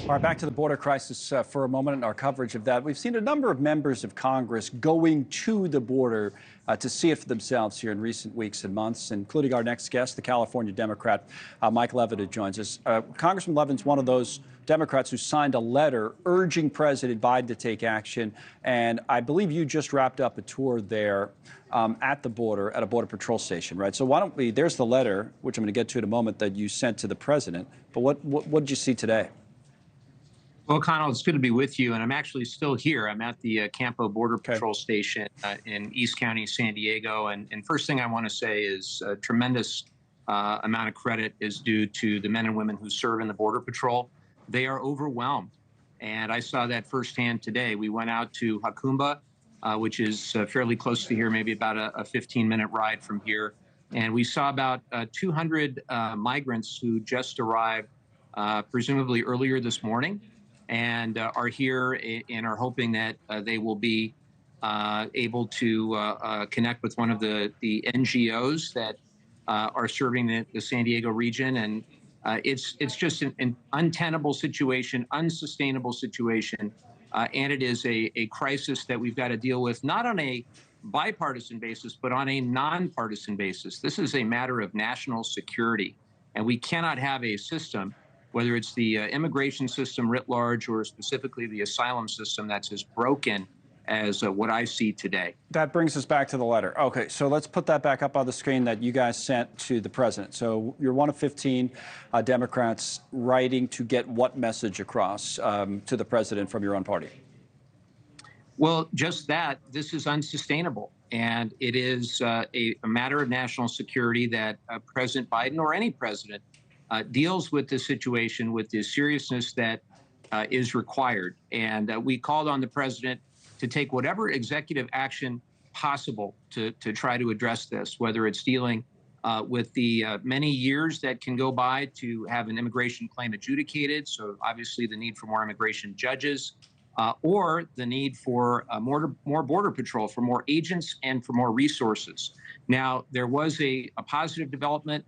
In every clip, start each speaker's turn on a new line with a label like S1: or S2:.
S1: All right, back to the border crisis for a moment and our coverage of that. We've seen a number of members of Congress going to the border to see it for themselves here in recent weeks and months, including our next guest, the California Democrat, Mike Levin, who joins us. Congressman Levin's one of those Democrats who signed a letter urging President Biden to take action. And I believe you just wrapped up a tour there at the border, at a Border Patrol station, right? So why don't we, there's the letter, which I'm going to get to in a moment, that you sent to the president. But what did you see today?
S2: Well, Connell, it's good to be with you, and I'm actually still here. I'm at the Campo Border Patrol Station in East County, San Diego, and first thing I want to say is a tremendous amount of credit is due to the men and women who serve in the Border Patrol. They are overwhelmed, and I saw that firsthand today. We went out to Jacumba, which is fairly close to here, maybe about a 15-minute ride from here, and we saw about 200 migrants who just arrived, presumably earlier this morning, and are here and are hoping that they will be able to connect with one of the NGOs that are serving the San Diego region. And it's just an untenable situation, unsustainable situation, and it is a crisis that we've got to deal with, not on a bipartisan basis, but on a nonpartisan basis. This is a matter of national security, and we cannot have a system, whether it's the immigration system writ large or specifically the asylum system, that's as broken as what I see today.
S1: That brings us back to the letter. Okay, so let's put that back up on the screen that you guys sent to the president. So you're one of 15 Democrats writing to get what message across to the president from your own party?
S2: Well, just that this is unsustainable. And it is a matter of national security that President Biden or any president deals with the situation with the seriousness that is required. And we called on the president to take whatever executive action possible to try to address this, whether it's dealing with the many years that can go by to have an immigration claim adjudicated, so obviously the need for more immigration judges, or the need for more Border Patrol, for more agents and for more resources. Now, there was a positive development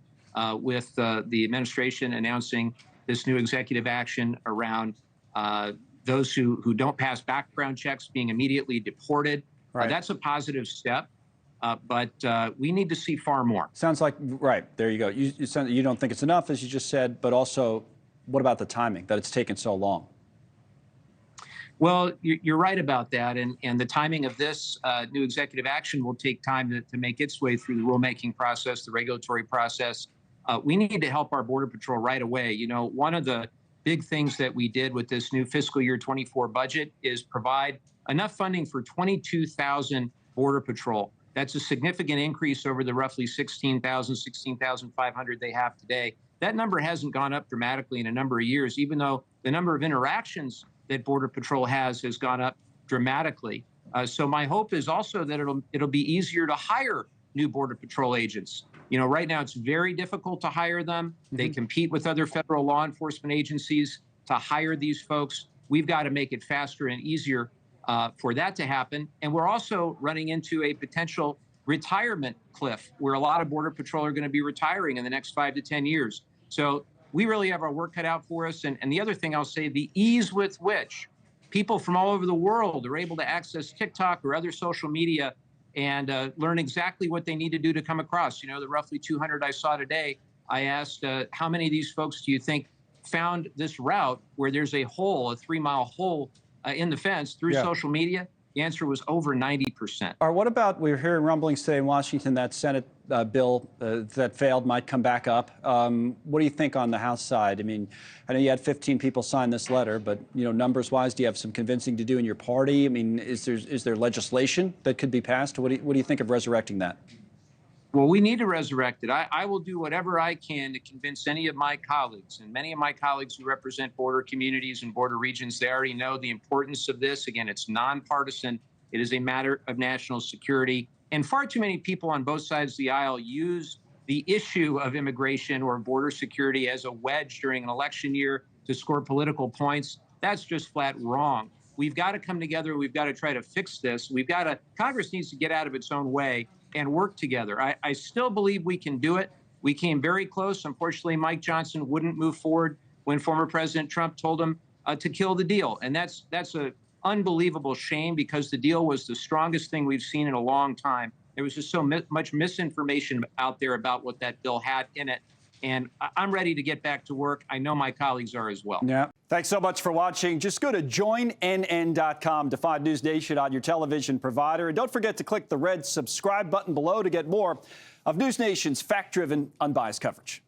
S2: with the administration announcing this new executive action around those who don't pass background checks being immediately deported. Right. That's a positive step, but we need to see far more.
S1: Sounds like, right, there you go. You don't think it's enough, as you just said, but also, what about the timing, that it's taken so long?
S2: Well, you're right about that, and the timing of this new executive action will take time to make its way through the rulemaking process, the regulatory process. We need to help our Border Patrol right away. You know, one of the big things that we did with this new fiscal year 24 budget is provide enough funding for 22,000 Border Patrol. That's a significant increase over the roughly 16,500 they have today. That number hasn't gone up dramatically in a number of years, even though the number of interactions that Border Patrol has gone up dramatically. So my hope is also that it'll be easier to hire new Border Patrol agents. You know, right now it's very difficult to hire them. They compete with other federal law enforcement agencies to hire these folks. We've got to make it faster and easier for that to happen. And we're also running into a potential retirement cliff where a lot of Border Patrol are going to be retiring in the next 5 to 10 years. So we really have our work cut out for us. And the other thing I'll say, the ease with which people from all over the world are able to access TikTok or other social media and learn exactly what they need to do to come across. You know, the roughly 200 I saw today, I asked how many of these folks do you think found this route where there's a hole, a 3-mile hole in the fence through social media? The answer was over 90%.
S1: Or what about, we're hearing rumblings today in Washington that Senate bill that failed might come back up. What do you think on the House side? I mean, I know you had 15 people sign this letter, but, you know, numbers-wise, do you have some convincing to do in your party? I mean, is there legislation that could be passed? What do you think of resurrecting that?
S2: Well, we need to resurrect it. I will do whatever I can to convince any of my colleagues, and many of my colleagues who represent border communities and border regions, they already know the importance of this. Again, it's nonpartisan. It is a matter of national security. And far too many people on both sides of the aisle use the issue of immigration or border security as a wedge during an election year to score political points. That's just flat wrong. We've got to come together. We've got to try to fix this. Congress needs to get out of its own way and work together. I still believe we can do it. We came very close. Unfortunately, Mike Johnson wouldn't move forward when former President Trump told him to kill the deal. And that's a unbelievable shame, because the deal was the strongest thing we've seen in a long time. There was just so much misinformation out there about what that bill had in it. And I'm ready to get back to work. I know my colleagues are as well.
S1: Yeah. Thanks so much for watching. Just go to joinnn.com to find NewsNation on your television provider. And don't forget to click the red subscribe button below to get more of NewsNation's fact-driven, unbiased coverage.